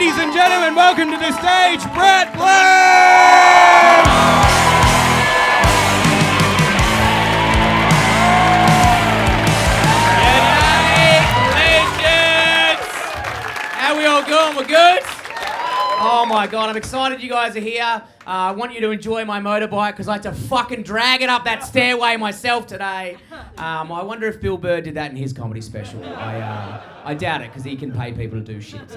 Ladies and gentlemen, welcome to the stage, Brett Blair! Legends! How we all going? We're good? Oh my God, I'm excited you guys are here. I want you to enjoy my motorbike because I had to fucking drag it up that stairway myself today. I wonder if Bill Burr did that in his comedy special. I doubt it because he can pay people to do shit.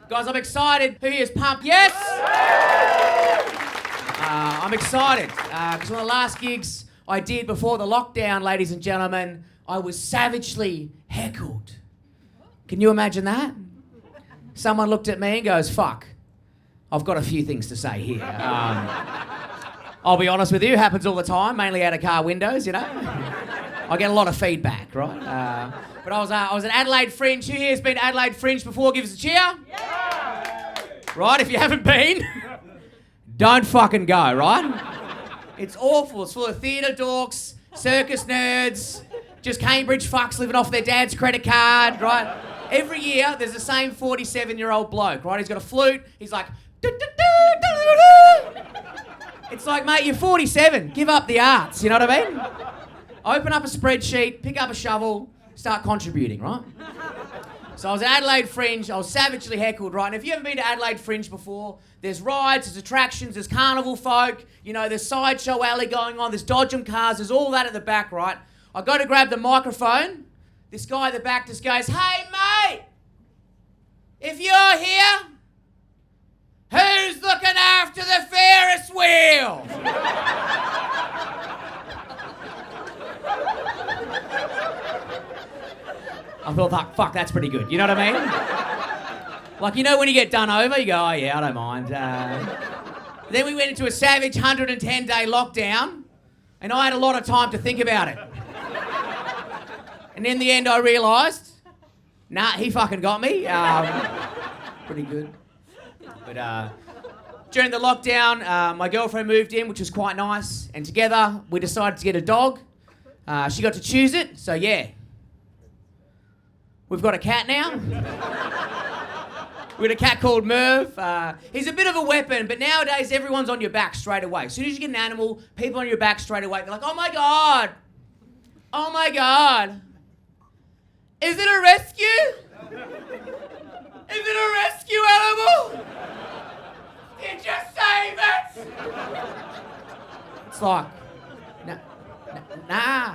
Guys, I'm excited. Who here is pumped? Yes! I'm excited because one of the last gigs I did before the lockdown, ladies and gentlemen, I was savagely heckled. Can you imagine that? Someone looked at me and goes, fuck, I've got a few things to say here. I'll be honest with you, it happens all the time, mainly out of car windows, you know. I get a lot of feedback, right? But I was at Adelaide Fringe. Who here has been to Adelaide Fringe before? Give us a cheer. Yeah. Right, if you haven't been, don't fucking go, right? It's awful. It's full of theatre dorks, circus nerds, just Cambridge fucks living off their dad's credit card, right? Every year, there's the same 47-year-old bloke, right? He's got a flute. He's like, it's like, mate, you're 47. Give up the arts, you know what I mean? Open up a spreadsheet, pick up a shovel, start contributing, right? So I was at Adelaide Fringe. I was savagely heckled, right? And if you haven't been to Adelaide Fringe before, there's rides, there's attractions, there's carnival folk, you know, there's sideshow alley going on, there's dodgem cars, there's all that at the back, right? I go to grab the microphone. This guy at the back just goes, hey, mate, if you're here, who's looking after the Ferris wheel? I thought, fuck, that's pretty good. You know what I mean? Like, you know when you get done over, you go, oh, yeah, I don't mind. Then we went into a savage 110-day lockdown, and I had a lot of time to think about it. And in the end, I realised, nah, he fucking got me. Pretty good. But during the lockdown, my girlfriend moved in, which was quite nice. And together, we decided to get a dog. She got to choose it, so yeah. We've got a cat now. We had a cat called Merv. He's a bit of a weapon, but nowadays, everyone's on your back straight away. As soon as you get an animal, people on your back straight away. They're like, oh my God. Oh my God. Is it a rescue? Is it a rescue animal? Did you save it? It's like, nah,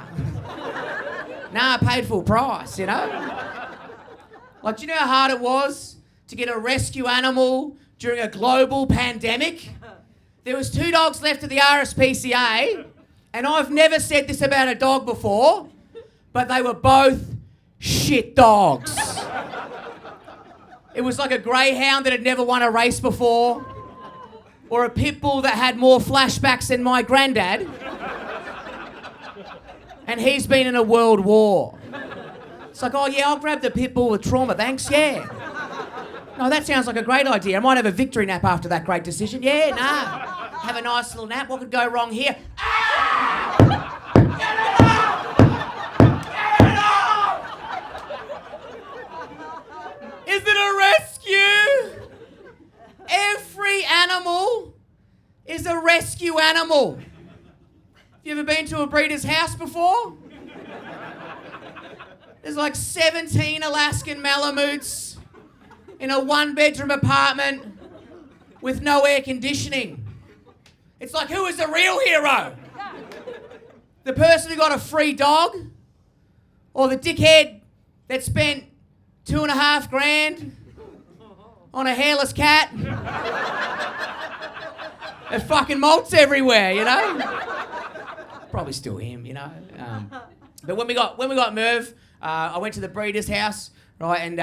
I paid full price, you know? Like, do you know how hard it was to get a rescue animal during a global pandemic? There was 2 dogs left at the RSPCA, and I've never said this about a dog before, but they were both shit dogs. It was like a greyhound that had never won a race before, or a pit bull that had more flashbacks than my granddad, and he's been in a world war. It's like, oh yeah, I'll grab the pit bull with trauma, thanks, yeah. No, that sounds like a great idea. I might have a victory nap after that great decision. Yeah, nah. Have a nice little nap. What could go wrong here? Ah! Get it off! Is it a rescue? Every animal is a rescue animal. Have you ever been to a breeder's house before? There's like 17 Alaskan Malamutes in a 1-bedroom apartment with no air conditioning. It's like, who is the real hero? The person who got a free dog? Or the dickhead that spent $2,500 on a hairless cat? It fucking molts everywhere, you know? Probably still him, you know? But when we got Merv, I went to the breeder's house, right? And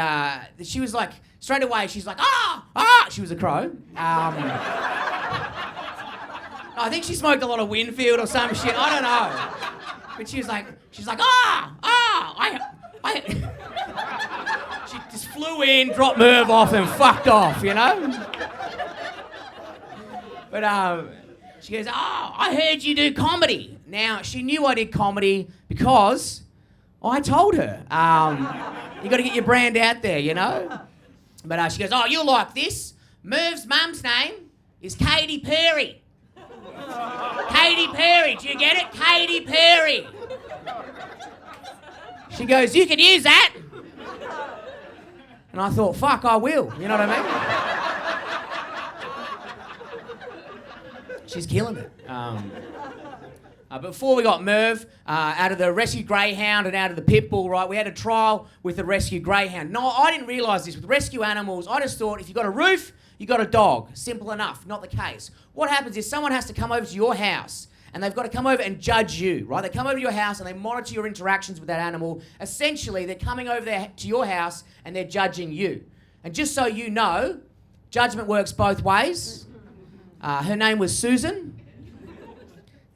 she was like, straight away, she's like, ah! She was a crow. I think she smoked a lot of Winfield or some shit. I don't know. But she's like, she just flew in, dropped Merv off, and fucked off, you know? But she goes, I heard you do comedy. Now, she knew I did comedy because I told her. You got to get your brand out there, you know? But she goes, oh, you'll like this. Merv's mum's name is Katy Perry. Katy Perry, do you get it? Katy Perry. She goes, you can use that. And I thought, fuck, I will. You know what I mean? She's killing it. Before we got Merv, out of the rescue greyhound and out of the pit bull, right, we had a trial with the rescue greyhound. No, I didn't realise this. With rescue animals, I just thought if you've got a roof, you've got a dog. Simple enough. Not the case. What happens is someone has to come over to your house and they've got to come over and judge you, right? They come over to your house and they monitor your interactions with that animal. Essentially, they're coming over there to your house and they're judging you. And just so you know, judgment works both ways. Her name was Susan.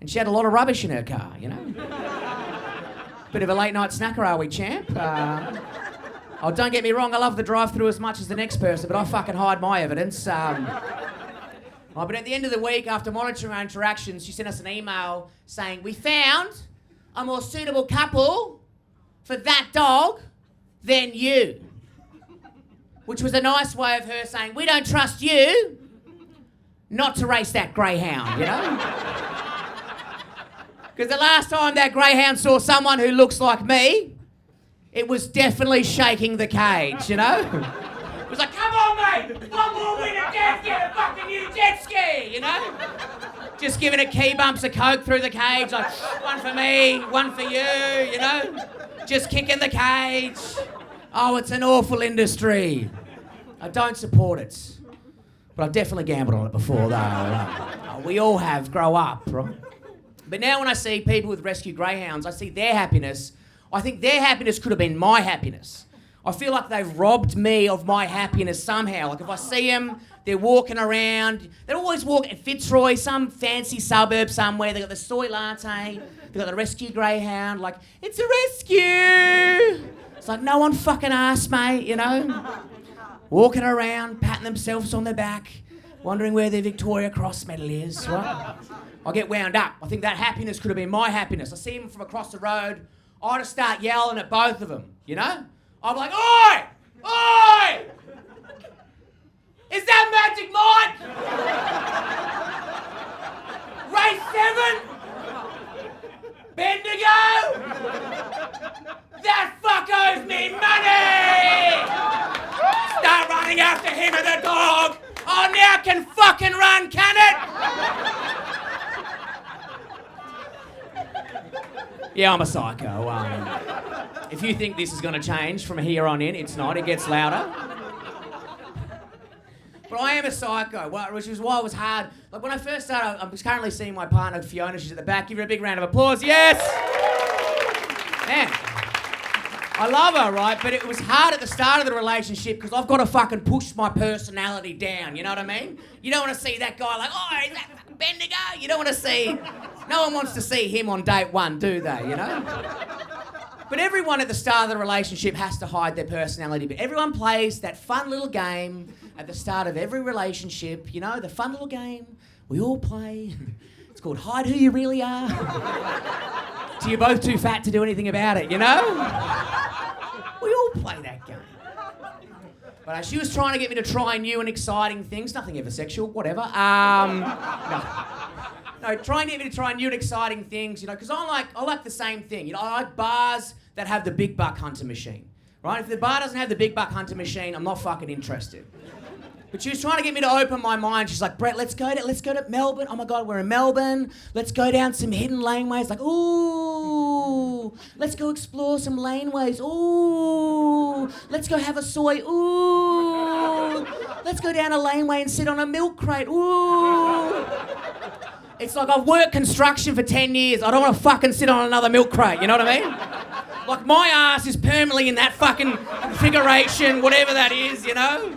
And she had a lot of rubbish in her car, you know. Bit of a late night snacker, are we, champ? Oh, don't get me wrong, I love the drive-through as much as the next person, but I fucking hide my evidence. But at the end of the week, after monitoring our interactions, she sent us an email saying, we found a more suitable couple for that dog than you. Which was a nice way of her saying, we don't trust you not to race that greyhound, you know? Because the last time that greyhound saw someone who looks like me, it was definitely shaking the cage, you know? It was like, come on, mate! One more win at death, get a fucking new jet ski, you know? Just giving it key bumps of coke through the cage, like, one for me, one for you, you know? Just kicking the cage. Oh, it's an awful industry. I don't support it. But I've definitely gambled on it before, though. We all have, grow up, right? But now when I see people with rescue greyhounds, I see their happiness. I think their happiness could have been my happiness. I feel like they've robbed me of my happiness somehow. Like if I see them, they're walking around. They're always walking at Fitzroy, some fancy suburb somewhere. They've got the soy latte. They've got the rescue greyhound. Like, it's a rescue. It's like, no one fucking asked, mate, you know? Walking around, patting themselves on their back, wondering where their Victoria Cross medal is, right? I get wound up. I think that happiness could have been my happiness. I see them from across the road. I just start yelling at both of them, you know? I'm like, oi! Oi! Is that Magic Mike? Race 7? Bendigo? That fuck owes me money! Start running after him and the dog. Oh, now can fucking run, can it? Yeah, I'm a psycho. If you think this is going to change from here on in, it's not. It gets louder. But I am a psycho, which is why it was hard. Like when I first started, I'm currently seeing my partner Fiona. She's at the back. Give her a big round of applause. Yes! Man, I love her, right? But it was hard at the start of the relationship because I've got to fucking push my personality down. You know what I mean? You don't want to see that guy like, oh, is that fucking Bendigo? You don't want to see... No one wants to see him on date one, do they, you know? But everyone at the start of the relationship has to hide their personality. But everyone plays that fun little game at the start of every relationship, you know, the fun little game we all play. It's called Hide Who You Really Are. So you're both too fat to do anything about it, you know? We all play that game. But she was trying to get me to try new and exciting things. Nothing ever sexual, whatever. No, trying to get me to try new and exciting things, you know, because I like the same thing. You know, I like bars that have the big buck hunter machine, right? If the bar doesn't have the big buck hunter machine, I'm not fucking interested. But she was trying to get me to open my mind. She's like, Brett, let's go to Melbourne. Oh my God, we're in Melbourne. Let's go down some hidden laneways. Like, ooh, let's go explore some laneways. Ooh, let's go have a soy. Ooh, let's go down a laneway and sit on a milk crate. Ooh. It's like I've worked construction for 10 years. I don't want to fucking sit on another milk crate, you know what I mean? Like my ass is permanently in that fucking configuration, whatever that is, you know?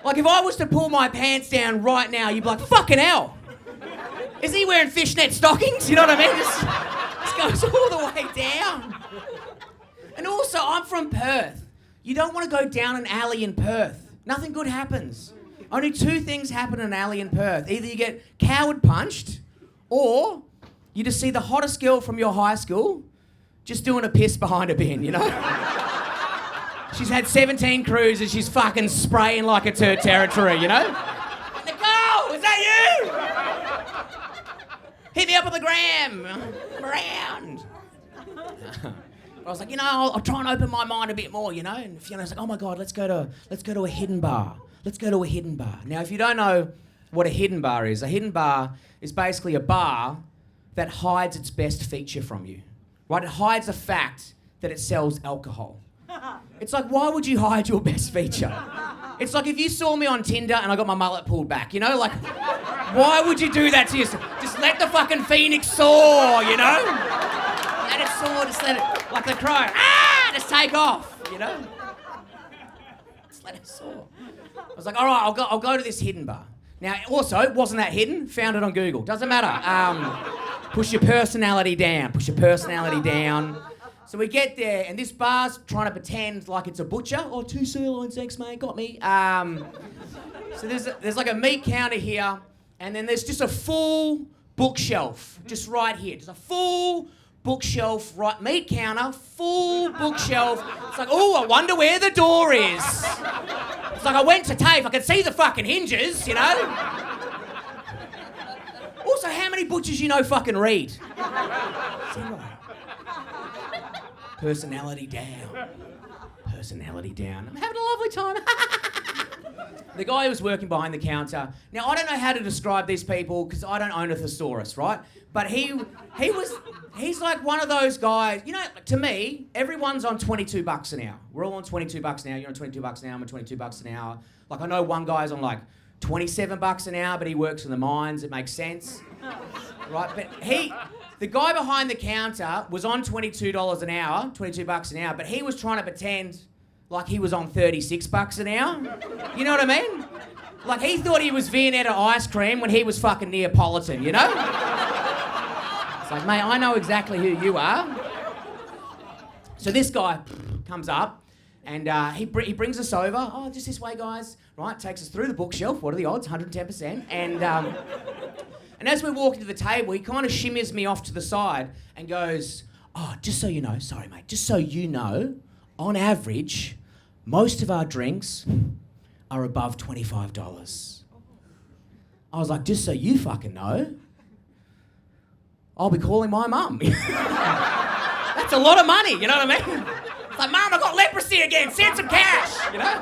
Like if I was to pull my pants down right now, you'd be like, fucking hell. Is he wearing fishnet stockings? You know what I mean? This goes all the way down. And also, I'm from Perth. You don't want to go down an alley in Perth. Nothing good happens. Only two things happen in an alley in Perth. Either you get coward punched, or you just see the hottest girl from your high school just doing a piss behind a bin, you know? She's had 17 cruises. She's fucking spraying like it's her territory, you know? Nicole, is that you? Hit me up on the gram. I'm around. I was like, you know, I'll try and open my mind a bit more, you know? And Fiona's like, oh my God, let's go to a hidden bar. Let's go to a hidden bar. Now, if you don't know what a hidden bar is basically a bar that hides its best feature from you, right? It hides the fact that it sells alcohol. It's like, why would you hide your best feature? It's like if you saw me on Tinder and I got my mullet pulled back, you know? Like, why would you do that to yourself? Just let the fucking phoenix soar, you know? Let it soar, just let it, like the crow, just take off, you know? Just let it soar. I was like, all right, I'll go to this hidden bar. Now, also, wasn't that hidden? Found it on Google. Doesn't matter. Push your personality down. Push your personality down. So we get there, and this bar's trying to pretend like it's a butcher. Oh, 2 sirloins, thanks, mate. Got me. So there's like a meat counter here, and then there's just a full bookshelf just right here. Just a full bookshelf, right, meat counter, full bookshelf. It's like, oh, I wonder where the door is. It's like I went to TAFE, I could see the fucking hinges, you know? Also, how many butchers you know fucking read? Zero. Personality down. Personality down. I'm having a lovely time. The guy who was working behind the counter. Now, I don't know how to describe these people because I don't own a thesaurus, right? But he's like one of those guys, you know, to me, everyone's on $22 an hour. We're all on $22 an hour. You're on $22 an hour, I'm on $22 an hour. Like, I know one guy's on like $27 an hour, but he works in the mines. It makes sense, right? But the guy behind the counter was on $22 an hour, $22 an hour, but he was trying to pretend like he was on $36 an hour. You know what I mean? Like, he thought he was Viennetta ice cream when he was fucking Neapolitan, you know? It's like, mate, I know exactly who you are. So this guy comes up, and he brings us over. Oh, just this way, guys. Right, takes us through the bookshelf. What are the odds? 110%. And as we walk into the table, he kind of shimmies me off to the side and goes, oh, just so you know, sorry, mate, just so you know, on average, most of our drinks are above $25. I was like, just so you fucking know, I'll be calling my mum. That's a lot of money, you know what I mean? It's like, Mum, I got leprosy again, send some cash, you know?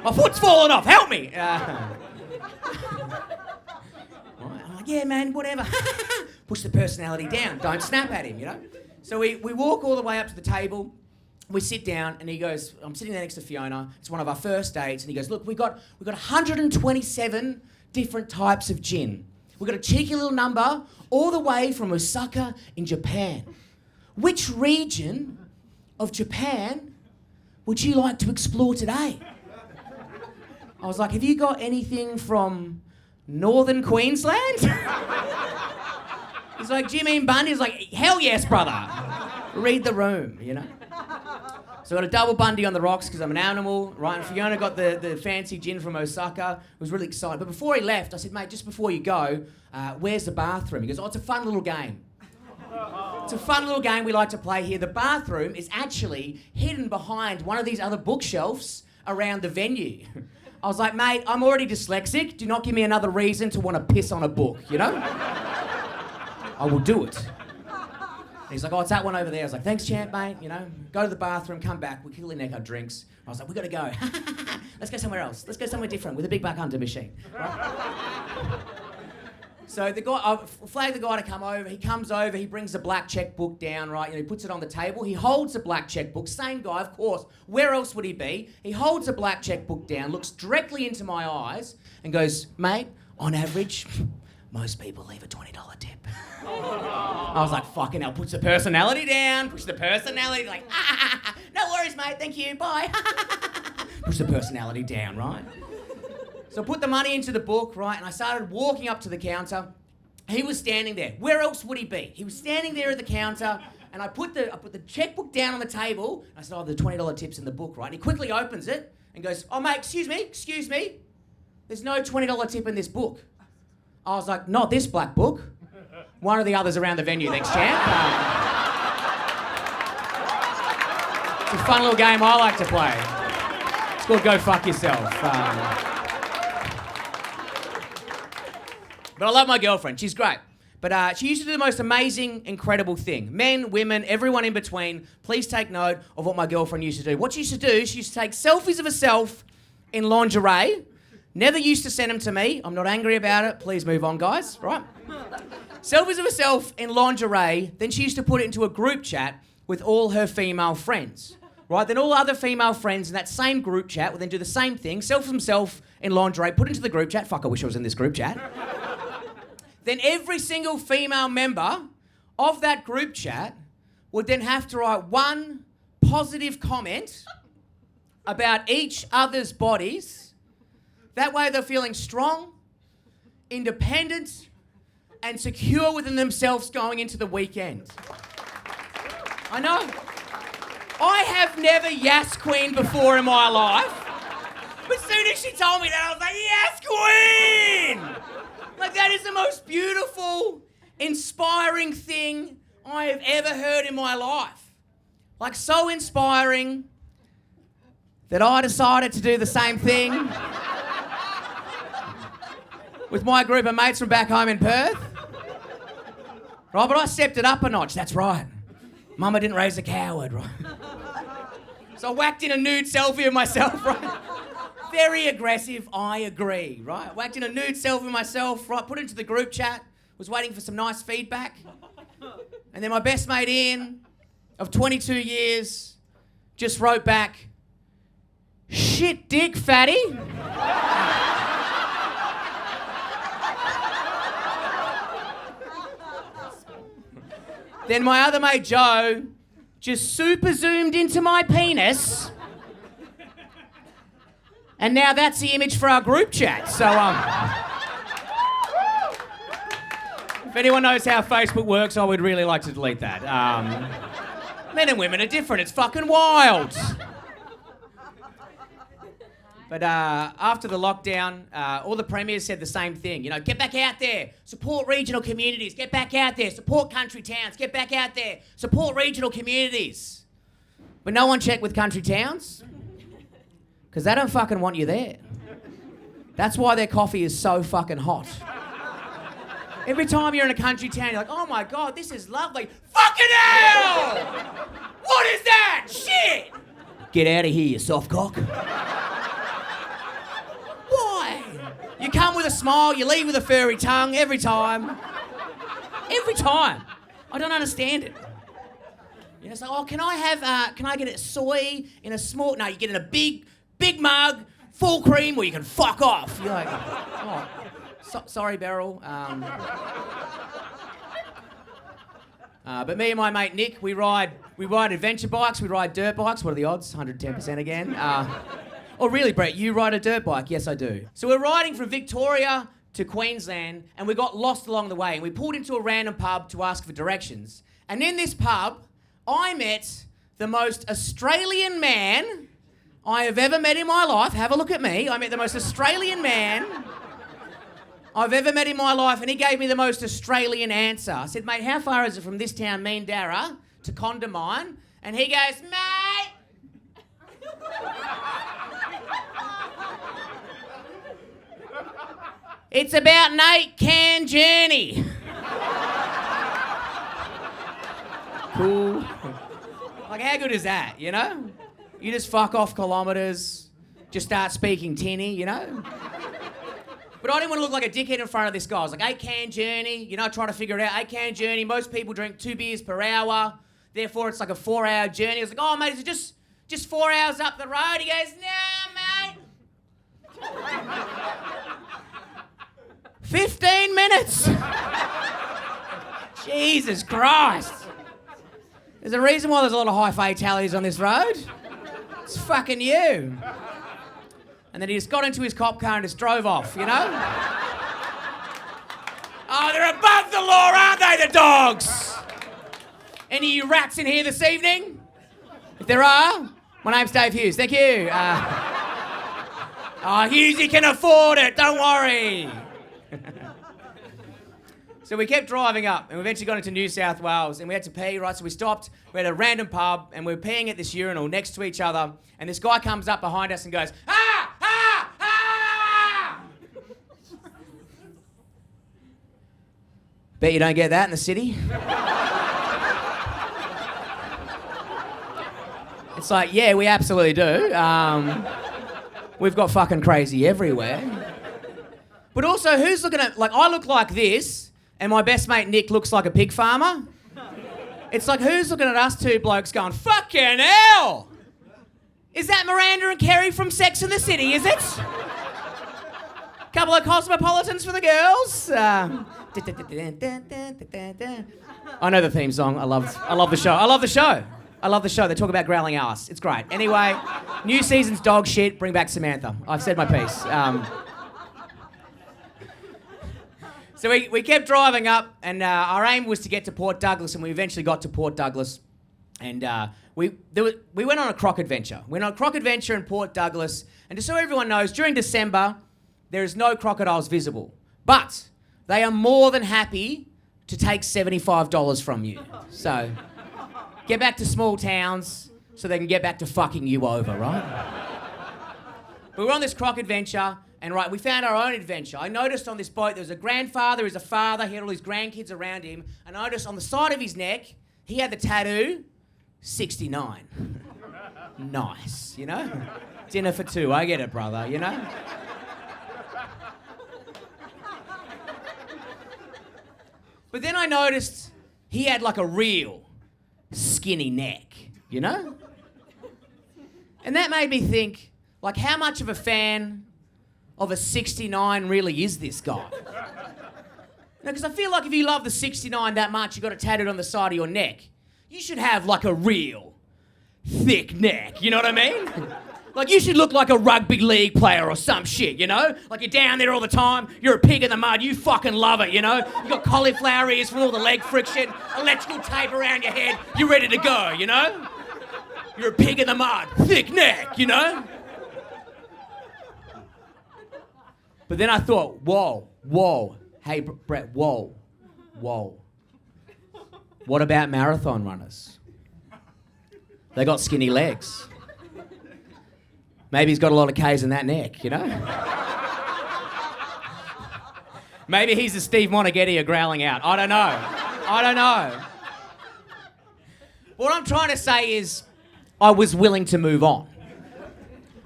My foot's fallen off, help me. I'm like, yeah, man, whatever. Push the personality down, don't snap at him, you know? So we walk all the way up to the table, we sit down, and he goes, I'm sitting there next to Fiona, it's one of our first dates, and he goes, look, we got 127 different types of gin. We've got a cheeky little number all the way from Osaka in Japan. Which region of Japan would you like to explore today? I was like, have you got anything from northern Queensland? He's like, do you mean Bundy? He's like, hell yes, brother. Read the room, you know? So I got a double Bundy on the rocks because I'm an animal, right? And Fiona got the fancy gin from Osaka. I was really excited. But before he left, I said, mate, just before you go, where's the bathroom? He goes, oh, it's a fun little game. It's a fun little game we like to play here. The bathroom is actually hidden behind one of these other bookshelves around the venue. I was like, mate, I'm already dyslexic. Do not give me another reason to want to piss on a book, you know? I will do it. And he's like, oh, it's that one over there. I was like, thanks, champ, mate. You know, go to the bathroom, come back. We kill the neck, our drinks. I was like, we got to go. Let's go somewhere else. Let's go somewhere different with a big buck hunter machine. Right? So the guy, I flagged the guy to come over. He comes over. He brings the black checkbook down, right? You know, he puts it on the table. He holds the black checkbook. Same guy, of course. Where else would he be? He holds the black checkbook down, looks directly into my eyes, and goes, mate, on average, most people leave a $20 tip. I was like, fucking hell, puts the personality down, push the personality, like, no worries, mate, thank you, bye. Push the personality down, right? So I put the money into the book, right, and I started walking up to the counter. He was standing there. Where else would he be? He was standing there at the counter, and I put the checkbook down on the table. I said, oh, the $20 tip's in the book, right? And he quickly opens it and goes, oh, mate, excuse me. There's no $20 tip in this book. I was like, not this black book. One of the others around the venue, thanks, champ. It's a fun little game I like to play. It's called Go Fuck Yourself. But I love my girlfriend. She's great. But she used to do the most amazing, incredible thing. Men, women, everyone in between, please take note of what my girlfriend used to do. What she used to do, she used to take selfies of herself in lingerie. Never used to send them to me. I'm not angry about it. Please move on, guys. Right? Selfies of herself in lingerie. Then she used to put it into a group chat with all her female friends. Right? Then all other female friends in that same group chat would then do the same thing. Selfie of himself in lingerie, put it into the group chat. Fuck, I wish I was in this group chat. Then every single female member of that group chat would then have to write one positive comment about each other's bodies. That way they're feeling strong, independent, and secure within themselves going into the weekend. I know. I have never yes queened before in my life. But as soon as she told me that, I was like, yes queen! Like, that is the most beautiful, inspiring thing I have ever heard in my life. Like, so inspiring that I decided to do the same thing with my group of mates from back home in Perth. Right, but I stepped it up a notch, that's right. Mama didn't raise a coward, right? So I whacked in a nude selfie of myself, right? Very aggressive, I agree, right? Whacked in a nude selfie of myself, right? Put it into the group chat, was waiting for some nice feedback. And then my best mate Ian, of 22 years, just wrote back, shit dick, fatty. Then my other mate Joe just super zoomed into my penis. And now that's the image for our group chat. So, if anyone knows how Facebook works, I would really like to delete that. Men and women are different. It's fucking wild. But after the lockdown, all the premiers said the same thing. You know, get back out there, support regional communities, get back out there, support country towns, get back out there, support regional communities. But no one checked with country towns. Because they don't fucking want you there. That's why their coffee is so fucking hot. Every time you're in a country town, you're like, oh my God, this is lovely. Fucking hell! What is that? Shit! Get out of here, you soft cock. Why? You come with a smile, you leave with a furry tongue every time. Every time. I don't understand it. You know, it's like, oh, can I get it soy in a small... No, you get it in a big mug, full cream, or you can fuck off. You're like, oh, sorry, Beryl. But me and my mate Nick, we ride adventure bikes, we ride dirt bikes. What are the odds? 110% again. Oh, really, Brett? You ride a dirt bike? Yes, I do. So we're riding from Victoria to Queensland, and we got lost along the way, and we pulled into a random pub to ask for directions. And in this pub, I met the most Australian man I have ever met in my life. Have a look at me. I met the most Australian man I've ever met in my life, and he gave me the most Australian answer. I said, mate, how far is it from this town, Meandarra, to Condamine? And he goes, mate... it's about an 8-can journey. Cool. Like, how good is that, you know? You just fuck off kilometres, just start speaking tinny, you know? But I didn't want to look like a dickhead in front of this guy. I was like, 8-can journey, you know, trying to figure it out. 8-can journey, most people drink 2 beers per hour, therefore it's like a 4-hour journey. I was like, oh, mate, is it just 4 hours up the road? He goes, nah, mate. 15 minutes. Jesus Christ. There's a reason why there's a lot of high fatalities on this road. It's fucking you. And then he just got into his cop car and just drove off, you know? Oh, they're above the law, aren't they, the dogs? Any of you rats in here this evening? If there are, my name's Dave Hughes. Thank you. Hughesy can afford it, don't worry. So we kept driving up, and we eventually got into New South Wales, and we had to pee, right? So we stopped, we had a random pub, and we were peeing at this urinal next to each other, and this guy comes up behind us and goes, "Ah! Ah! Ah!" Bet you don't get that in the city. It's like, yeah, we absolutely do. We've got fucking crazy everywhere. But also, who's looking at, like, I look like this, and my best mate Nick looks like a pig farmer. It's like, who's looking at us two blokes going, fucking hell! Is that Miranda and Kerry from Sex and the City, is it? Couple of cosmopolitans for the girls. I know the theme song. I love the show. I love the show. They talk about growling ass. It's great. Anyway, new season's dog shit. Bring back Samantha. I've said my piece. So we kept driving up, and our aim was to get to Port Douglas, and we eventually got to Port Douglas, and we went on a croc adventure. We went on a croc adventure in Port Douglas, and just so everyone knows, during December, there is no crocodiles visible, but they are more than happy to take $75 from you. So get back to small towns so they can get back to fucking you over, right? We were on this croc adventure, and right, we found our own adventure. I noticed on this boat there was a grandfather, he was a father, he had all his grandkids around him. And I noticed on the side of his neck, he had the tattoo, 69. Nice, you know? Dinner for two, I get it, brother, you know? But then I noticed he had like a real skinny neck, you know? And that made me think, like, how much of a fan of a 69 really is this guy? Because I feel like if you love the 69 that much, you got it tattooed on the side of your neck, you should have like a real thick neck, you know what I mean? Like, you should look like a rugby league player or some shit, you know? Like, you're down there all the time, you're a pig in the mud, you fucking love it, you know? You got cauliflower ears from all the leg friction, electrical tape around your head, you're ready to go, you know? You're a pig in the mud, thick neck, you know? But then I thought, whoa, hey, Brett, whoa. What about marathon runners? They got skinny legs. Maybe he's got a lot of K's in that neck, you know? Maybe he's the Steve Monaghetti of growling out. I don't know. What I'm trying to say is, I was willing to move on.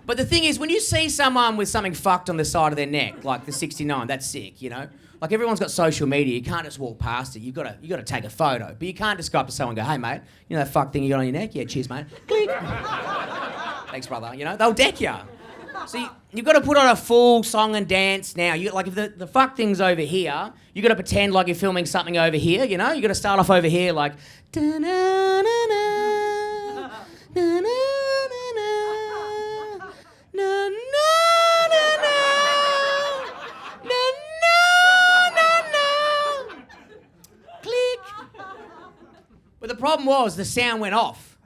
But the thing is, when you see someone with something fucked on the side of their neck, like the 69, that's sick, you know? Like, everyone's got social media, you can't just walk past it, you gotta take a photo. But you can't just go up to someone and go, hey mate, you know that fuck thing you got on your neck? Yeah, cheers mate. Click. Thanks brother, you know? They'll deck you. So you've got to put on a full song and dance now. Like, if the fuck thing's over here, you got to pretend like you're filming something over here, you know? You got to start off over here like, da-na-na-na, na-na-na-na, na-na-na-na, na-na-na-na. Click. But the problem was the sound went off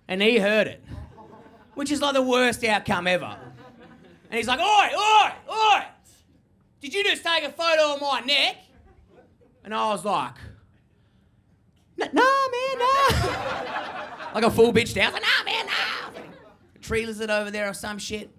and he heard it, which is like the worst outcome ever. And he's like, oi! Did you just take a photo of my neck? And I was like, no, man, no. Like a full bitch down. I was like, nah, man, no. A tree lizard over there or some shit.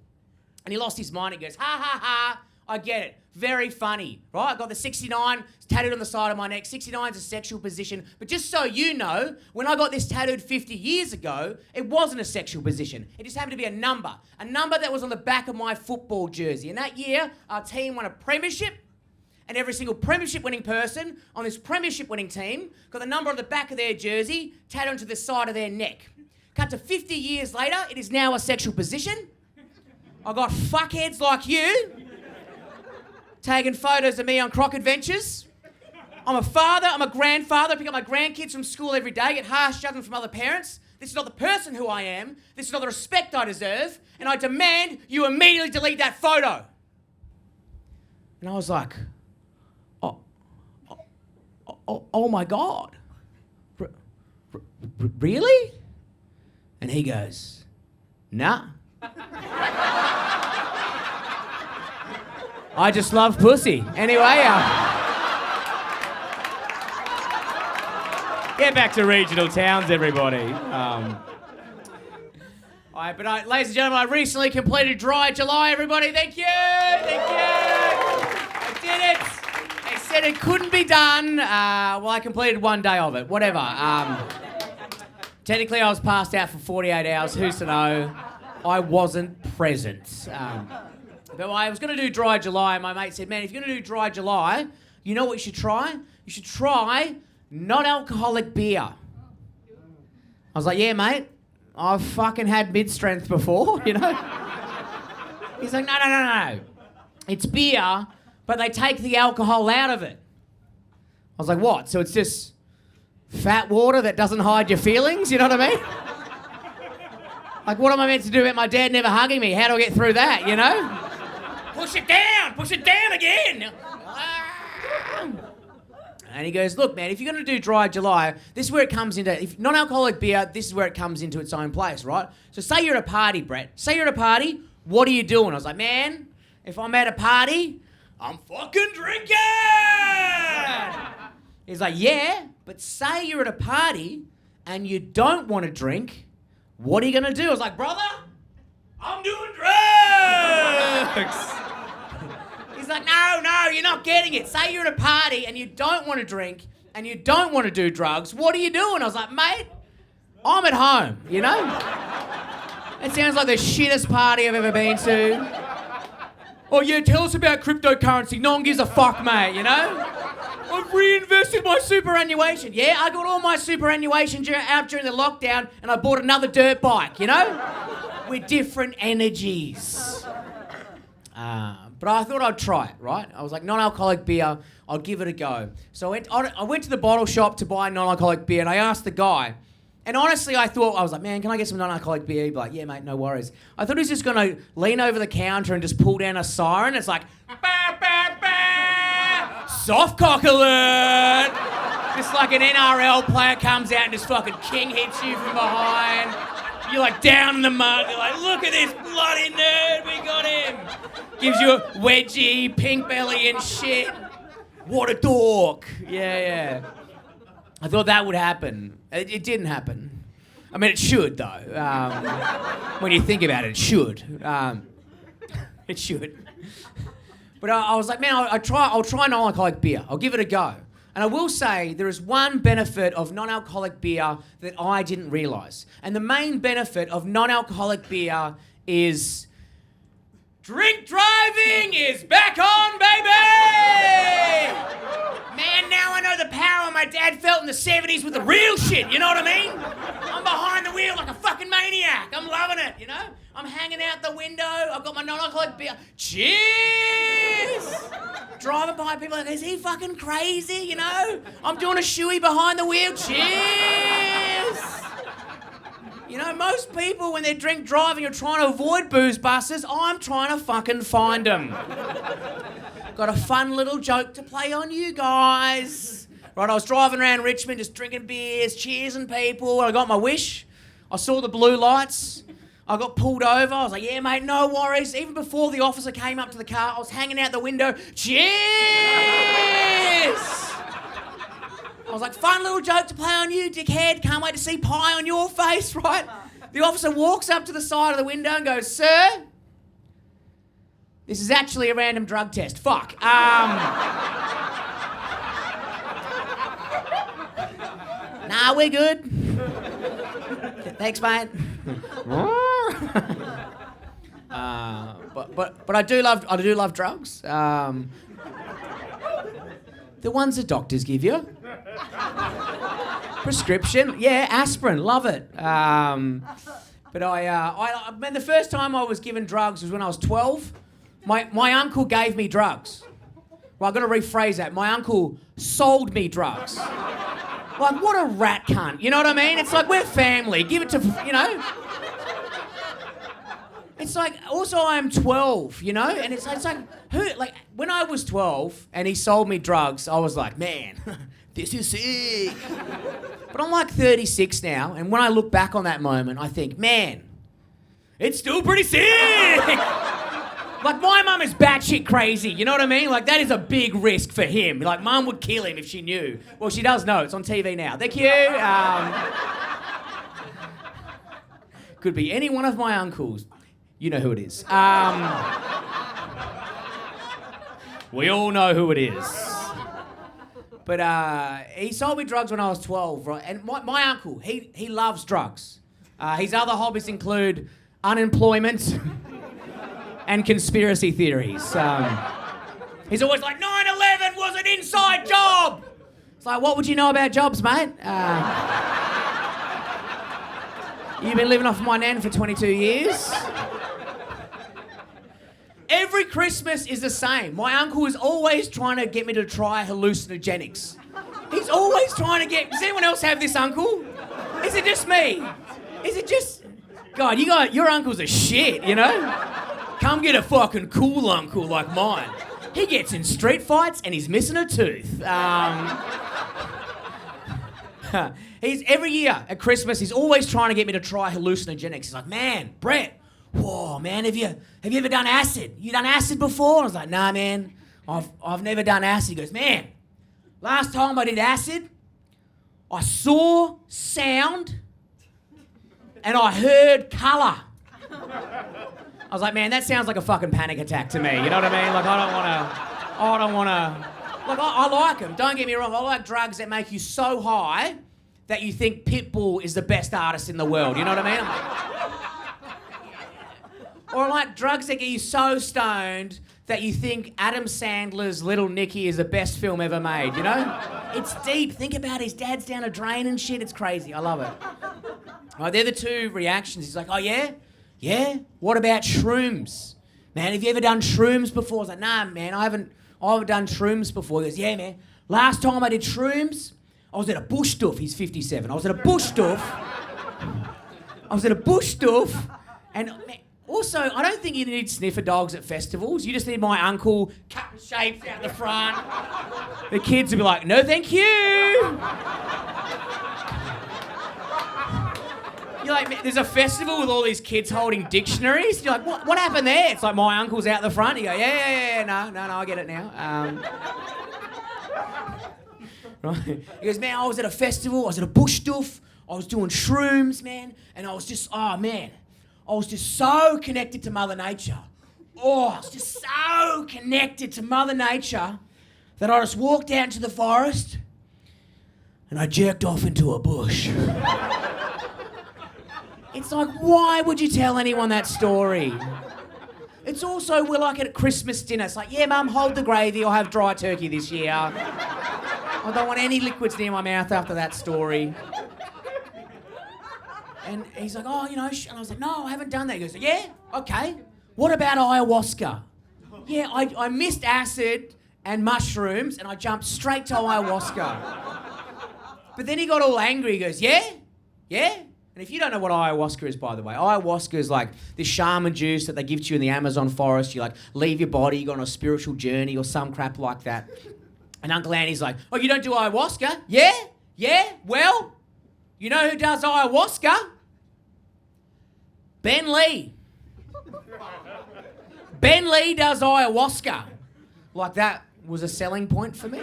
And he lost his mind. He goes, ha, ha, ha. I get it. Very funny, right? I got the 69 tattooed on the side of my neck. 69 is a sexual position. But just so you know, when I got this tattooed 50 years ago, it wasn't a sexual position. It just happened to be a number that was on the back of my football jersey. And that year, our team won a premiership, and every single premiership winning person on this premiership winning team got the number on the back of their jersey tattooed onto the side of their neck. Cut to 50 years later, it is now a sexual position. I got fuckheads like you taking photos of me on croc adventures. I'm a father, I'm a grandfather, I pick up my grandkids from school every day, get harsh judgment from other parents. This is not the person who I am, this is not the respect I deserve, and I demand you immediately delete that photo. And I was like, oh my God. Really? And he goes, nah. I just love pussy. Anyway, Get back to regional towns, everybody. All right, but ladies and gentlemen, I recently completed Dry July, everybody. Thank you. I did it. They said it couldn't be done. Well, I completed one day of it. Whatever. Technically, I was passed out for 48 hours. Who's to know? I wasn't present. But I was going to do Dry July, and my mate said, man, if you're going to do Dry July, you know what you should try? You should try non-alcoholic beer. I was like, yeah, mate. I've fucking had mid-strength before, you know? He's like, no. It's beer, but they take the alcohol out of it. I was like, what? So it's just fat water that doesn't hide your feelings, you know what I mean? Like, what am I meant to do about my dad never hugging me? How do I get through that, you know? Push it down again. And he goes, look, man, if you're going to do Dry July, this is where it comes into... If non-alcoholic beer, this is where it comes into its own place, right? So say you're at a party, Brett. Say you're at a party, what are you doing? I was like, man, if I'm at a party, I'm fucking drinking! He's like, yeah, but say you're at a party and you don't want to drink, what are you going to do? I was like, brother, I'm doing drugs! He's like, no, you're not getting it. Say you're at a party and you don't want to drink and you don't want to do drugs. What are you doing? I was like, mate, I'm at home, you know? It sounds like the shittest party I've ever been to. Oh, yeah, tell us about cryptocurrency. No one gives a fuck, mate, you know? I've reinvested my superannuation. Yeah, I got all my superannuation out during the lockdown and I bought another dirt bike, you know? We're different energies. But I thought I'd try it, right? I was like, non-alcoholic beer, I'll give it a go. So I went to the bottle shop to buy non-alcoholic beer and I asked the guy, and honestly I was like, man, can I get some non-alcoholic beer? He'd be like, yeah, mate, no worries. I thought he was just going to lean over the counter and just pull down a siren. It's like, bah, bah, bah, soft cock alert! Just like an NRL player comes out and just fucking king hits you from behind. You're like down in the mud, you're like, look at this bloody nerd, we got him. Gives you a wedgie, pink belly and shit. What a dork. Yeah. I thought that would happen. It didn't happen. I mean, it should though. When you think about it, it should. It should. But I was like, man, I'll try non-alcoholic beer. I'll give it a go. And I will say there is one benefit of non-alcoholic beer that I didn't realise. And the main benefit of non-alcoholic beer is drink driving is back on, baby! Man, now I know the power my dad felt in the 70s with the real shit, you know what I mean? I'm behind the wheel like a fucking maniac. I'm loving it, you know? I'm hanging out the window. I've got my non-alcoholic beer. Cheers! Driving by people like, is he fucking crazy, you know? I'm doing a shoey behind the wheel. Cheers! You know, most people when they're drink driving are trying to avoid booze buses. I'm trying to fucking find them. Got a fun little joke to play on you guys. Right, I was driving around Richmond just drinking beers, cheersing people. I got my wish. I saw the blue lights. I got pulled over. I was like, yeah, mate, no worries. Even before the officer came up to the car, I was hanging out the window. Cheers! I was like, fun little joke to play on you, dickhead. Can't wait to see pie on your face, right? The officer walks up to the side of the window and goes, sir, this is actually a random drug test. Fuck. Nah, we're good. Thanks, mate. But I do love drugs. The ones the doctors give you. Prescription, yeah, aspirin, love it. But I mean, the first time I was given drugs was when I was 12. My uncle gave me drugs. Well, I've got to rephrase that. My uncle sold me drugs. Like, what a rat cunt, you know what I mean? It's like, we're family, give it to, you know? It's like, also I'm 12, you know? And it's like, when I was 12 and he sold me drugs, I was like, man, this is sick. But I'm like 36 now, and when I look back on that moment, I think, man, it's still pretty sick. Like, my mum is batshit crazy, you know what I mean? Like, that is a big risk for him. Like, mum would kill him if she knew. Well, she does know. It's on TV now. Thank you. Could be any one of my uncles. You know who it is. We all know who it is. But he sold me drugs when I was 12, right? And my uncle, he loves drugs. His other hobbies include unemployment and conspiracy theories. He's always like, 9/11 was an inside job! It's like, what would you know about jobs, mate? You've been living off my nan for 22 years. Every Christmas is the same. My uncle is always trying to get me to try hallucinogenics. He's always trying to get... Does anyone else have this uncle? Is it just me? Is it just... God, your uncle's a shit, you know? Come get a fucking cool uncle like mine. He gets in street fights and he's missing a tooth. He's every year at Christmas, he's always trying to get me to try hallucinogenics. He's like, man, Brett, whoa, man, have you ever done acid? You done acid before? I was like, nah, man, I've never done acid. He goes, man, last time I did acid, I saw sound and I heard colour. I was like, man, that sounds like a fucking panic attack to me. You know what I mean? Like, I don't want to. Like, I like them. Don't get me wrong. I like drugs that make you so high that you think Pitbull is the best artist in the world. You know what I mean? Or I like drugs that get you so stoned that you think Adam Sandler's Little Nicky is the best film ever made, you know? It's deep. Think about it. His dad's down a drain and shit. It's crazy. I love it. Right, they're the two reactions. He's like, oh, yeah? Yeah? What about shrooms? Man, have you ever done shrooms before? I was like, nah, man, I haven't done shrooms before. He goes, yeah, man. Last time I did shrooms, I was at a bush doof. He's 57. I was at a bush doof, and man, also, I don't think you need sniffer dogs at festivals. You just need my uncle cutting shapes out the front. The kids will be like, no, thank you. You're like, there's a festival with all these kids holding dictionaries. You're like, what happened there? It's like my uncle's out the front. You go, yeah, no, I get it now. Right. He goes, man, I was at a festival. I was at a bush doof. I was doing shrooms, man, and I was just, I was just so connected to Mother Nature. Oh, I was just so connected to Mother Nature that I just walked out into the forest and I jerked off into a bush. It's like, why would you tell anyone that story? It's also, we're like at a Christmas dinner. It's like, yeah, Mum, hold the gravy. I'll have dry turkey this year. I don't want any liquids near my mouth after that story. And he's like, oh, you know, and I was like, no, I haven't done that. He goes, yeah, okay. What about ayahuasca? Yeah, I missed acid and mushrooms and I jumped straight to ayahuasca. But then he got all angry. He goes, yeah? And if you don't know what ayahuasca is, by the way, ayahuasca is like this shaman juice that they give to you in the Amazon forest. You like leave your body, you go on a spiritual journey or some crap like that. And Uncle Andy's like, oh, you don't do ayahuasca? Yeah, well, you know who does ayahuasca? Ben Lee. Ben Lee does ayahuasca. Like that was a selling point for me.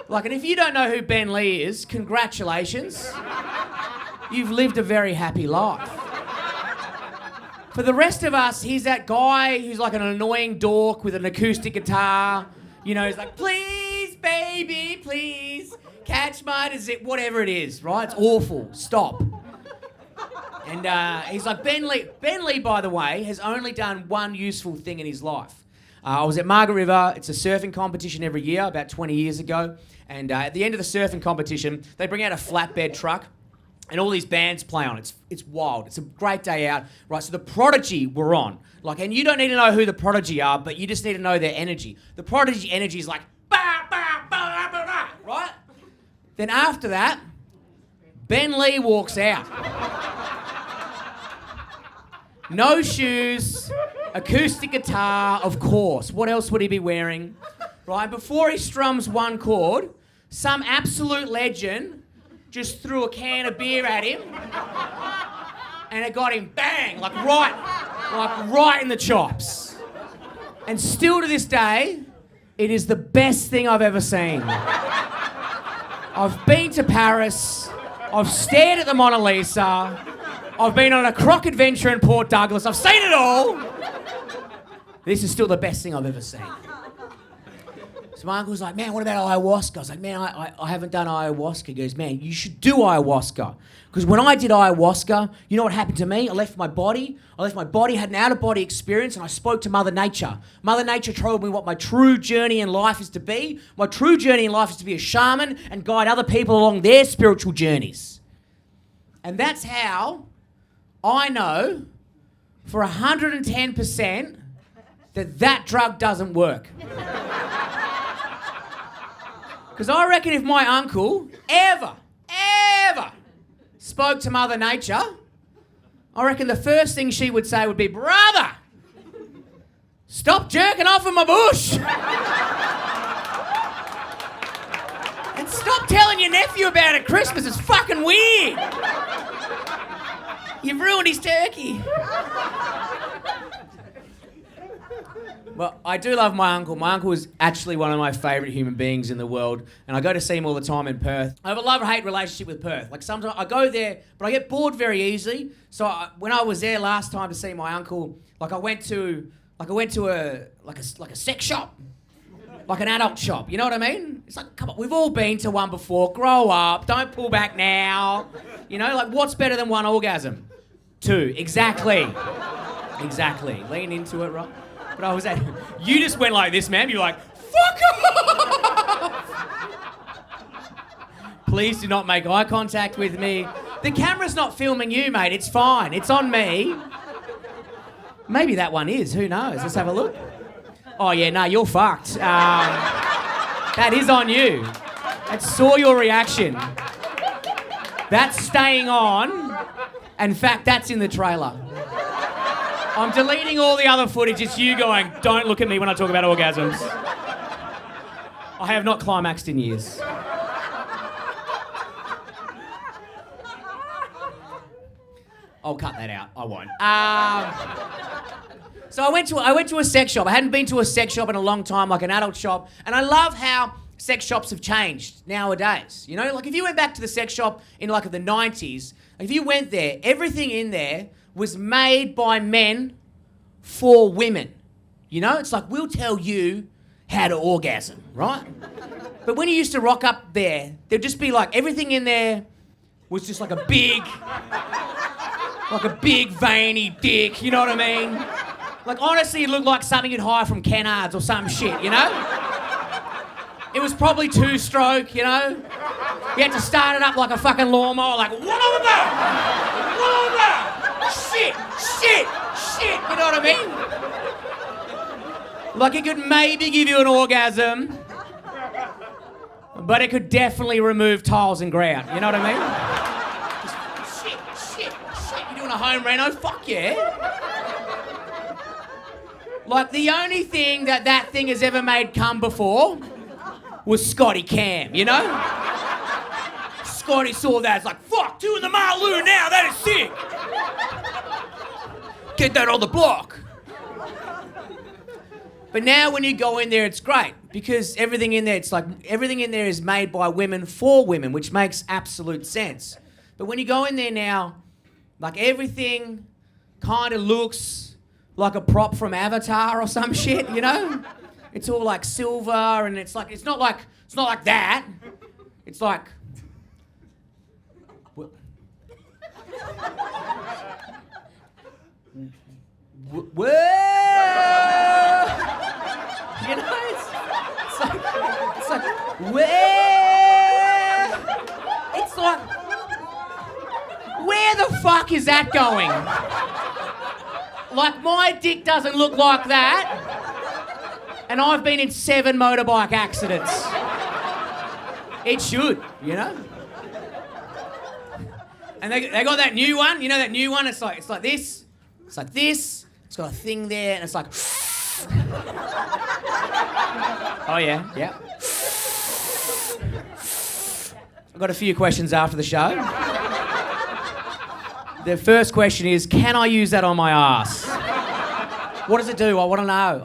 Like, and if you don't know who Ben Lee is, congratulations. You've lived a very happy life. For the rest of us, he's that guy who's like an annoying dork with an acoustic guitar. You know, he's like, please, baby, please, catch my disease, whatever it is, right? It's awful. Stop. And he's like, Ben Lee. Ben Lee, by the way, has only done one useful thing in his life. I was at Margaret River. It's a surfing competition every year, about 20 years ago. And at the end of the surfing competition, they bring out a flatbed truck and all these bands play on. It's wild. It's a great day out. Right, so the Prodigy were on. Like, and you don't need to know who the Prodigy are, but you just need to know their energy. The Prodigy energy is like, bah, bah, bah, bah, bah, right? Then after that, Ben Lee walks out. No shoes, acoustic guitar, of course. What else would he be wearing? Right, before he strums one chord, some absolute legend just threw a can of beer at him and it got him bang, like right Like right in the chops. And still to this day, it is the best thing I've ever seen. I've been to Paris, I've stared at the Mona Lisa, I've been on a croc adventure in Port Douglas, I've seen it all. This is still the best thing I've ever seen. So my uncle's like, man, what about ayahuasca? I was like, man, I haven't done ayahuasca. He goes, man, you should do ayahuasca. Because when I did ayahuasca, you know what happened to me? I left my body, had an out-of-body experience, and I spoke to Mother Nature. Mother Nature told me what my true journey in life is to be. My true journey in life is to be a shaman and guide other people along their spiritual journeys. And that's how I know for 110% that drug doesn't work. Because I reckon if my uncle ever spoke to Mother Nature, I reckon the first thing she would say would be, brother, stop jerking off in my bush. And stop telling your nephew about it at Christmas, it's fucking weird. You've ruined his turkey. Well, I do love my uncle. My uncle is actually one of my favourite human beings in the world, and I go to see him all the time in Perth. I have a love-hate relationship with Perth. Like, sometimes I go there, but I get bored very easily. So when I was there last time to see my uncle, I went to a sex shop, like an adult shop. You know what I mean? It's like, come on, we've all been to one before. Grow up. Don't pull back now. You know, like, what's better than one orgasm? Two. Exactly. Lean into it, right? But I was at... You just went like this, man. You're like, fuck off! Please do not make eye contact with me. The camera's not filming you, mate. It's fine. It's on me. Maybe that one is. Who knows? Let's have a look. Oh, yeah, no, you're fucked. That is on you. I saw your reaction. That's staying on. In fact, that's in the trailer. I'm deleting all the other footage. It's you going, don't look at me when I talk about orgasms. I have not climaxed in years. I'll cut that out. I won't. So I went to a sex shop. I hadn't been to a sex shop in a long time, like an adult shop. And I love how sex shops have changed nowadays. You know, like if you went back to the sex shop in like the 90s, if you went there, everything in there was made by men for women. You know, it's like, we'll tell you how to orgasm, right? But when you used to rock up there, there'd just be like, everything in there was just like a big veiny dick, you know what I mean? Like, honestly, it looked like something you'd hire from Kennards or some shit, you know? It was probably two-stroke, you know? You had to start it up like a fucking lawnmower, like, what over there? Shit, you know what I mean? Like, it could maybe give you an orgasm, but it could definitely remove tiles and grout, you know what I mean? Just, shit, you doing a home reno? Fuck yeah. Like, the only thing that thing has ever made come before was Scotty Cam, you know? Scotty saw that, it's like, fuck, 2 in the Marloo now, that is sick. Get that on the block. But now when you go in there, it's great because everything in there is made by women for women, which makes absolute sense. But when you go in there now, like everything kind of looks like a prop from Avatar or some shit, you know? It's all like silver and it's not like that. It's like whoa! You know, it's like where? It's like, where the fuck is that going? Like, my dick doesn't look like that, and I've been in 7 motorbike accidents. It should, you know. And they got that new one, you know, that new one. It's like this. It's like this. It's got a thing there, and it's like. Oh yeah. I've got a few questions after the show. The first question is, can I use that on my ass? What does it do? I want to know.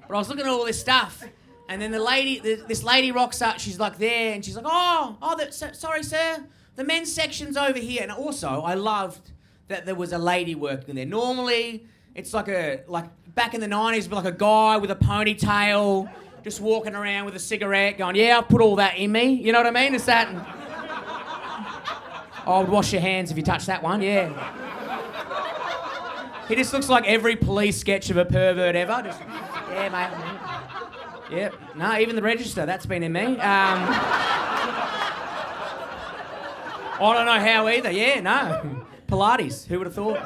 But I was looking at all this stuff, and then this lady rocks up. She's like there, and she's like, sorry, sir, the men's section's over here. And also, I loved that there was a lady working there. Normally, it's like back in the 90s, like a guy with a ponytail, just walking around with a cigarette, going, yeah, I'll put all that in me. You know what I mean? It's that. I would wash your hands if you touch that one, yeah. He just looks like every police sketch of a pervert ever. Just, yeah, mate. Yep. No, even the register, that's been in me. I don't know how either. Yeah, no. Pilates, who would have thought?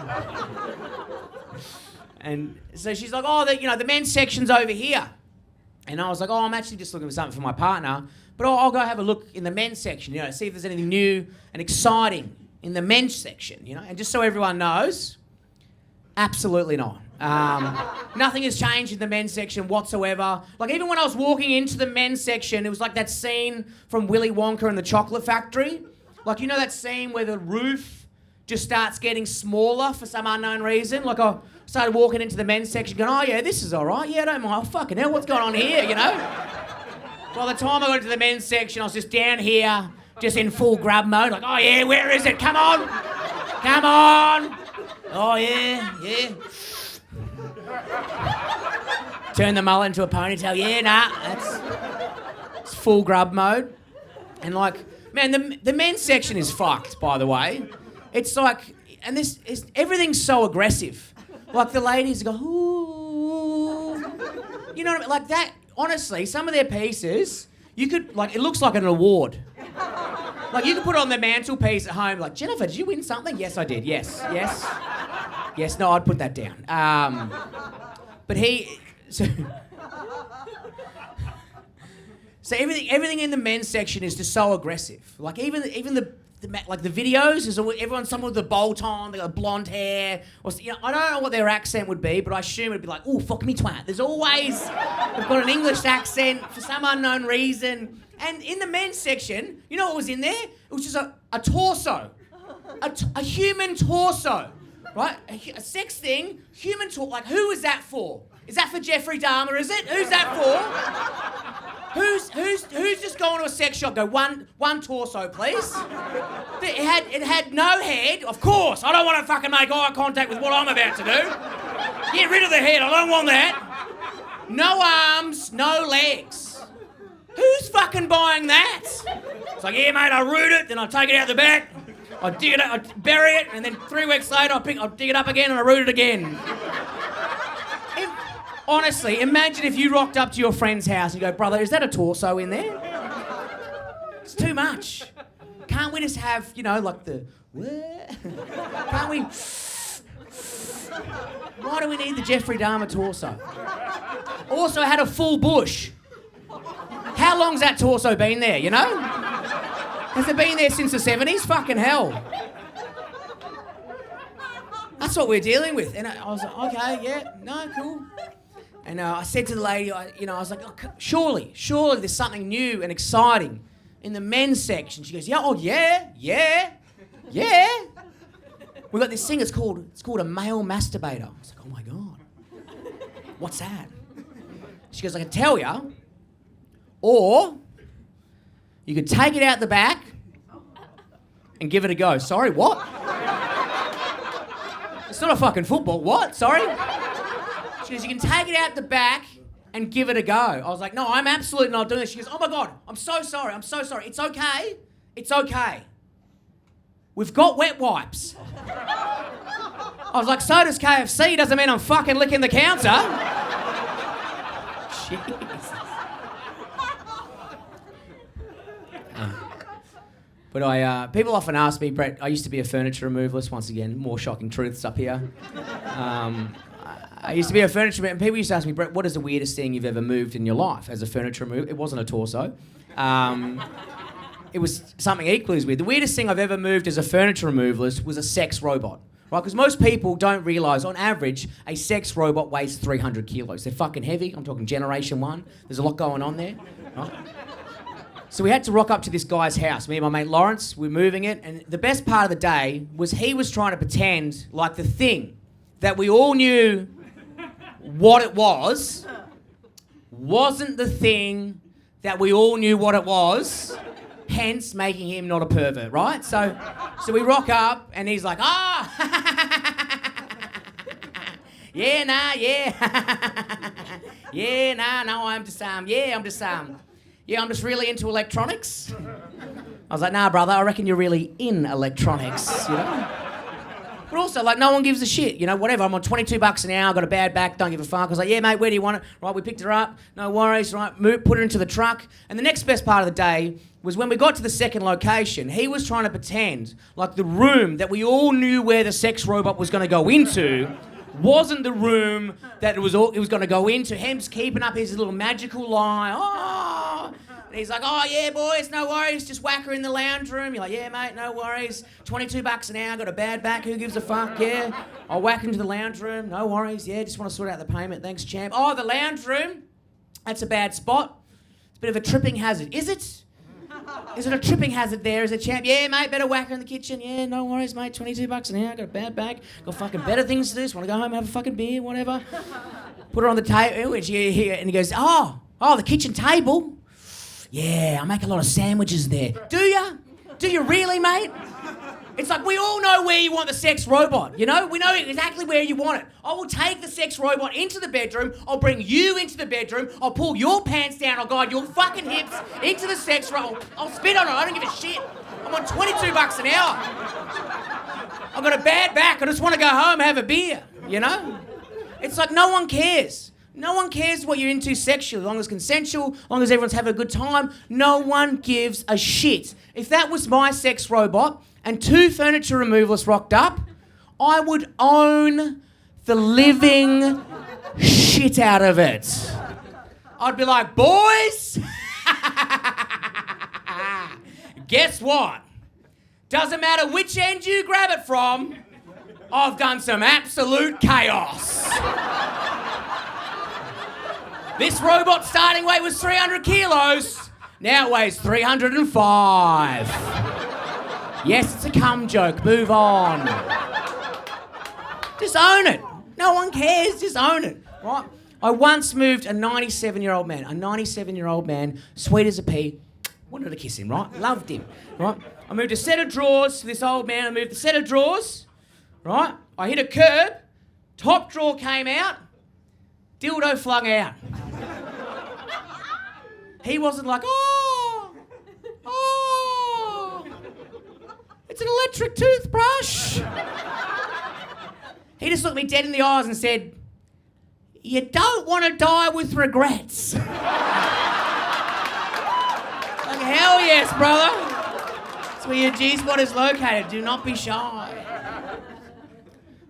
And so she's like, the men's section's over here. And I was like, I'm actually just looking for something for my partner, but I'll go have a look in the men's section, see if there's anything new and exciting in the men's section, And just so everyone knows, absolutely not. Nothing has changed in the men's section whatsoever. Like, even when I was walking into the men's section, it was like that scene from Willy Wonka and the Chocolate Factory. Like, that scene where the roof just starts getting smaller for some unknown reason? Like, I started walking into the men's section going, oh, yeah, this is all right. Yeah, I don't mind. Oh, fucking hell, what's going on here, By the time I got into the men's section, I was just down here, just in full grub mode. Like, oh, yeah, where is it? Come on. Come on. Oh, yeah. Turn the mullet into a ponytail. Yeah, it's full grub mode. And man, the men's section is fucked, by the way. It's like, and everything's so aggressive. Like, the ladies go, ooh. You know what I mean? Like that, honestly, some of their pieces, you could, it looks like an award. Like, you could put it on the mantelpiece at home, like, Jennifer, did you win something? Yes, I did. Yes. Yes, no, I'd put that down. But so everything in the men's section is just so aggressive. Like, even the videos, someone with the bolt on, they got blonde hair, or I don't know what their accent would be, but I assume it'd be like, "Oh, fuck me, twat." They've got an English accent for some unknown reason. And in the men's section, you know what was in there? It was just a torso, a human torso, right? A sex thing, human torso. Like, who is that for? Is that for Jeffrey Dahmer? Is it? Who's that for? Who's just going to a sex shop? Go one torso, please. It had no head. Of course, I don't want to fucking make eye contact with what I'm about to do. Get rid of the head. I don't want that. No arms, no legs. Who's fucking buying that? It's like, yeah, mate, I root it, then I take it out the back, I dig it up, I bury it, and then 3 weeks later I dig it up again and I root it again. Honestly, imagine if you rocked up to your friend's house and you go, brother, is that a torso in there? It's too much. Can't we just have, the... Can't we... Why do we need the Jeffrey Dahmer torso? Also had a full bush. How long's that torso been there, Has it been there since the 70s? Fucking hell. That's what we're dealing with. And I was like, okay, yeah, no, cool. And I said to the lady, I was like, surely there's something new and exciting in the men's section. She goes, yeah. We got this thing, it's called a male masturbator. I was like, oh my God, what's that? She goes, I can tell you, or you could take it out the back and give it a go. Sorry, what? It's not a fucking football. What? Sorry? She goes, you can take it out the back and give it a go. I was like, no, I'm absolutely not doing this. She goes, oh my God, I'm so sorry. It's okay. We've got wet wipes. I was like, so does KFC, doesn't mean I'm fucking licking the counter. Jesus. But people often ask me, Brett, I used to be a furniture removalist, once again, more shocking truths up here. I used to be a furniture removalist, and people used to ask me, Brett, what is the weirdest thing you've ever moved in your life as a furniture removalist? It wasn't a torso. It was something equally as weird. The weirdest thing I've ever moved as a furniture removalist was a sex robot, right? Because most people don't realise, on average, a sex robot weighs 300 kilos. They're fucking heavy. I'm talking Generation 1. There's a lot going on there, right? So we had to rock up to this guy's house. Me and my mate Lawrence, we're moving it, and the best part of the day was he was trying to pretend like the thing that we all knew what it was wasn't the thing that we all knew what it was, hence making him not a pervert, right? So we rock up and he's like, yeah, nah, yeah. Yeah, nah, no, I'm just really into electronics. I was like, nah, brother, I reckon you're really in electronics, you know? But also, like, no one gives a shit, you know, whatever. I'm on $22 an hour, got a bad back, don't give a fuck. I was like, yeah, mate, where do you want it? Right, we picked her up, no worries, right, put her into the truck. And the next best part of the day was when we got to the second location, he was trying to pretend like the room that we all knew where the sex robot was going to go into wasn't the room that it was going to go into. Hem's keeping up his little magical lie. Oh. And he's like, oh, yeah, boys, no worries. Just whack her in the lounge room. You're like, yeah, mate, no worries. $22 an hour, got a bad back. Who gives a fuck? Yeah. I'll whack into the lounge room. No worries. Yeah, just want to sort out the payment. Thanks, champ. Oh, the lounge room? That's a bad spot. It's a bit of a tripping hazard. Is it? Is it a tripping hazard there? Is it, champ? Yeah, mate, better whack her in the kitchen. Yeah, no worries, mate. $22 an hour, got a bad back. Got fucking better things to do. Just want to go home and have a fucking beer, whatever. Put her on the table, and he goes, oh, the kitchen table? Yeah, I make a lot of sandwiches there. Do ya? Do you really, mate? It's like we all know where you want the sex robot, you know? We know exactly where you want it. I will take the sex robot into the bedroom. I'll bring you into the bedroom. I'll pull your pants down. I'll guide your fucking hips into the sex robot. I'll spit on it. I don't give a shit. I'm on $22 an hour. I've got a bad back. I just want to go home and have a beer, you know? It's like no one cares. No one cares what you're into sexually, as long as it's consensual, as long as everyone's having a good time. No one gives a shit. If that was my sex robot and 2 furniture removalists rocked up, I would own the living shit out of it. I'd be like, boys, guess what? Doesn't matter which end you grab it from, I've done some absolute chaos. This robot's starting weight was 300 kilos. Now it weighs 305. Yes, it's a cum joke. Move on. Just own it. No one cares. Just own it. Right? I once moved a 97-year-old man. A 97-year-old man, sweet as a pea. Wanted to kiss him, right? Loved him, right? I moved a set of drawers for this old man. I moved the set of drawers, right? I hit a curb. Top drawer came out. Dildo flung out. He wasn't like, oh, it's an electric toothbrush. He just looked me dead in the eyes and said, you don't want to die with regrets. Like, hell yes, brother. That's where your G-spot is located. Do not be shy.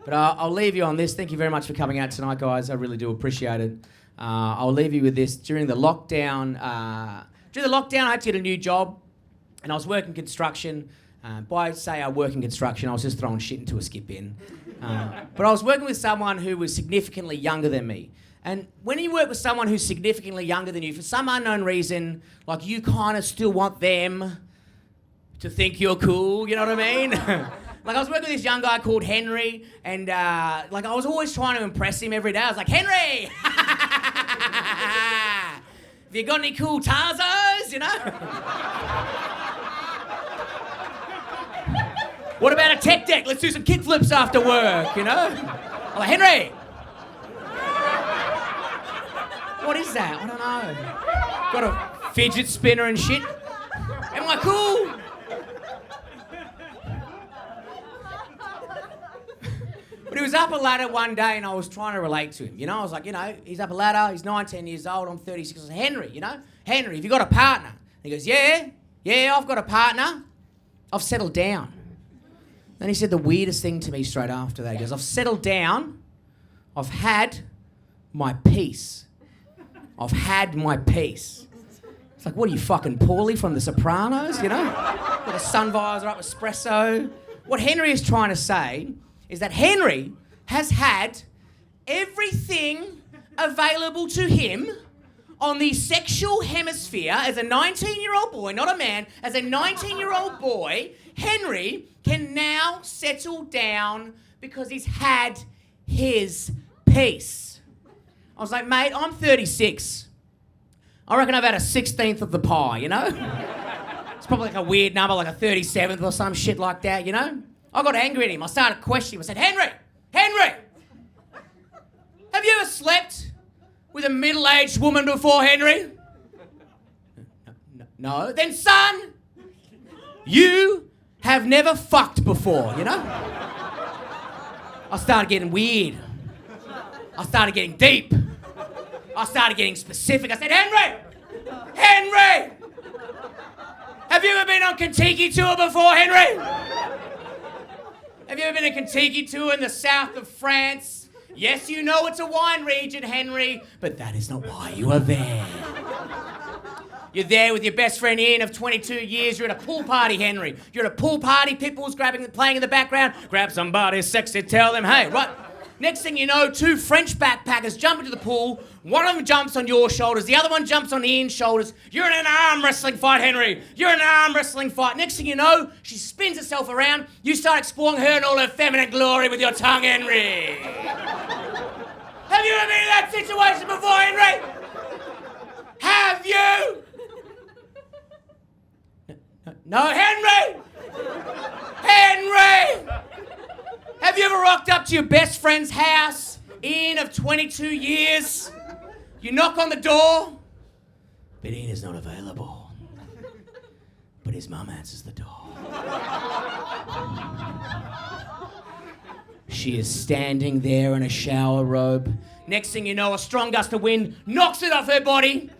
But I'll leave you on this. Thank you very much for coming out tonight, guys. I really do appreciate it. I'll leave you with this. During the lockdown, I had to get a new job, and I was working construction. By say I work in construction, I was just throwing shit into a skip bin. But I was working with someone who was significantly younger than me. And when you work with someone who's significantly younger than you, for some unknown reason, like you kind of still want them to think you're cool, you know what I mean? Like I was working with this young guy called Henry, and like I was always trying to impress him every day. I was like, Henry! Have you got any cool Tarzos, you know? What about a tech deck? Let's do some kick flips after work, you know? I'm like, Henry! What is that? I don't know. Got a fidget spinner and shit. Am I cool? But he was up a ladder one day and I was trying to relate to him. You know, I was like, you know, he's up a ladder, he's 19 years old, I'm 36. I was like, Henry, you know? Henry, have you got a partner? And he goes, yeah, I've got a partner. I've settled down. Then he said the weirdest thing to me straight after that. He goes, I've settled down. I've had my peace. I've had my peace. It's like, what are you, fucking Paulie from The Sopranos, you know? Got a sun visor up, espresso. What Henry is trying to say is that Henry has had everything available to him on the sexual hemisphere as a 19-year-old boy, not a man, as a 19-year-old boy. Henry can now settle down because he's had his piece. I was like, mate, I'm 36. I reckon I've had a 16th of the pie, you know? It's probably like a weird number, like a 37th or some shit like that, you know? I got angry at him. I started questioning him. I said, Henry, have you ever slept with a middle-aged woman before, Henry? No. Then, son, you have never fucked before, you know? I started getting weird. I started getting deep. I started getting specific. I said, Henry! Have you ever been on Kentucky tour before, Henry? Have you ever been on Kentucky tour in the south of France? Yes, you know it's a wine region, Henry, but that is not why you are there. You're there with your best friend Ian of 22 years. You're at a pool party, Henry. You're at a pool party, Pitbull's playing in the background. Grab somebody sexy, tell them, hey, right. Next thing you know, two French backpackers jump into the pool. One of them jumps on your shoulders. The other one jumps on Ian's shoulders. You're in an arm wrestling fight, Henry. You're in an arm wrestling fight. Next thing you know, she spins herself around. You start exploring her in all her feminine glory with your tongue, Henry. Have you ever been in that situation before, Henry? Have you? No, Henry! Have you ever rocked up to your best friend's house, Ian of 22 years? You knock on the door, but Ian is not available. But his mum answers the door. She is standing there in a shower robe. Next thing you know, a strong gust of wind knocks it off her body.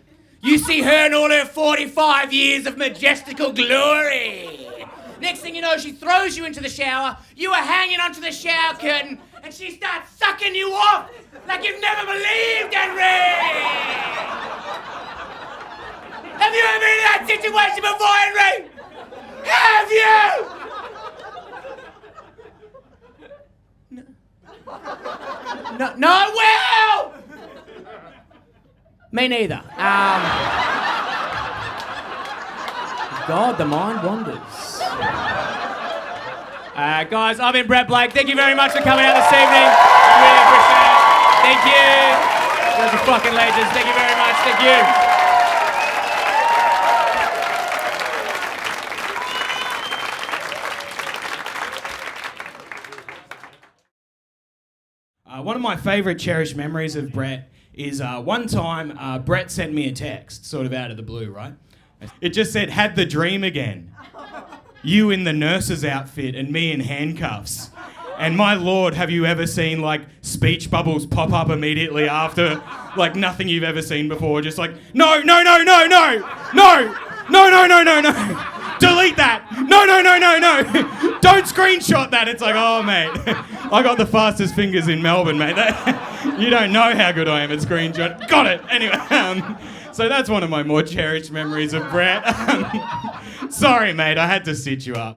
You see her in all her 45 years of majestical glory. Next thing you know, she throws you into the shower. You are hanging onto the shower curtain, and she starts sucking you off like you've never believed, Henry! Have you ever been in that situation before, Henry? Have you? No, well! Me neither. God, the mind wanders. Guys, I've been Brett Blake. Thank you very much for coming out this evening. I really appreciate it. Thank you. You guys are fucking legends. Thank you very much. Thank you. One of my favourite cherished memories of Brett is one time Brett sent me a text, sort of out of the blue, right? It just said, had the dream again. You in the nurse's outfit and me in handcuffs. And my lord, have you ever seen like speech bubbles pop up immediately after like nothing you've ever seen before? Just like, no. Delete that. No. Don't screenshot that. It's like, oh, mate. I got the fastest fingers in Melbourne, mate. You don't know how good I am at screenshot. Got it. Anyway, so that's one of my more cherished memories of Brett. Sorry, mate. I had to sit you up.